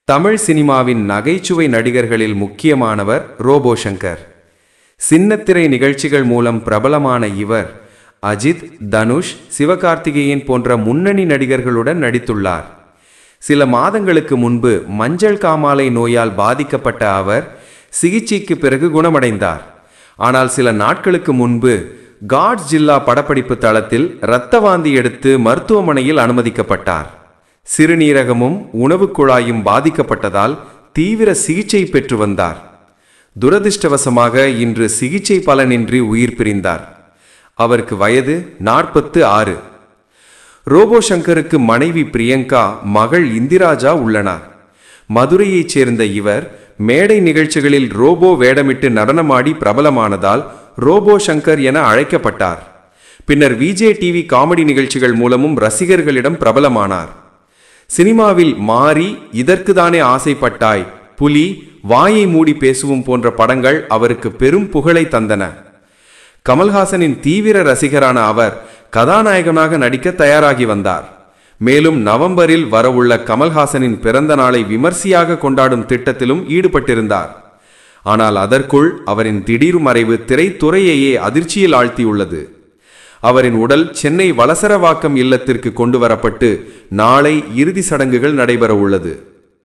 தமிழ் சினிமாவின் நகைச்சுவை நடிகர்களில் முக்கியமானவர் ரோபோ சங்கர். சின்னத்திரை நிகழ்ச்சிகள் மூலம் பிரபலமான இவர் அஜித், தனுஷ், சிவகார்த்திகேயன் போன்ற முன்னணி நடிகர்களுடன் நடித்துள்ளார். சில மாதங்களுக்கு முன்பு மஞ்சள் காமாலை நோயால் பாதிக்கப்பட்ட அவர் சிகிச்சைக்கு பிறகு குணமடைந்தார். ஆனால் சில நாட்களுக்கு முன்பு காட்ஸ் ஜில்லா படப்பிடிப்பு தளத்தில் இரத்த வாந்தி எடுத்து மருத்துவமனையில் அனுமதிக்கப்பட்டார். சிறுநீரகமும் உணவு குழாயும் பாதிக்கப்பட்டதால் தீவிர சிகிச்சை பெற்று வந்தார். துரதிர்ஷ்டவசமாக இன்று சிகிச்சை பலனின்றி உயிர் பிரிந்தார். அவருக்கு வயது 46. ரோபோ சங்கருக்கு மனைவி பிரியங்கா, மகள் இந்திராஜா உள்ளனர். மதுரையைச் சேர்ந்த இவர் மேடை நிகழ்ச்சிகளில் ரோபோ வேடமிட்டு நடனமாடி பிரபலமானதால் ரோபோ சங்கர் என அழைக்கப்பட்டார். பின்னர் விஜய் டிவி காமெடி நிகழ்ச்சிகள் மூலமும் ரசிகர்களிடம் பிரபலமானார். சினிமாவில் மாரி, இதற்குதானே ஆசைப்பட்டாய், புலி, வாயை மூடி பேசுவோம் போன்ற படங்கள் அவருக்கு பெரும் புகழை தந்தன. கமல்ஹாசனின் தீவிர ரசிகரான அவர் கதாநாயகனாக நடிக்க தயாராகி வந்தார். மேலும் நவம்பரில் வரவுள்ள கமல்ஹாசனின் பிறந்த நாளை விமர்சையாக கொண்டாடும் திட்டத்திலும் ஈடுபட்டிருந்தார். ஆனால் அதற்குள் அவரின் திடீர் மறைவு திரைத்துறையையே அதிர்ச்சியில் ஆழ்த்தியுள்ளது. அவரின் உடல் சென்னை வலசரவாக்கம் இல்லத்திற்கு கொண்டு வரப்பட்டு நாளை இறுதி சடங்குகள் நடைபெற உள்ளது.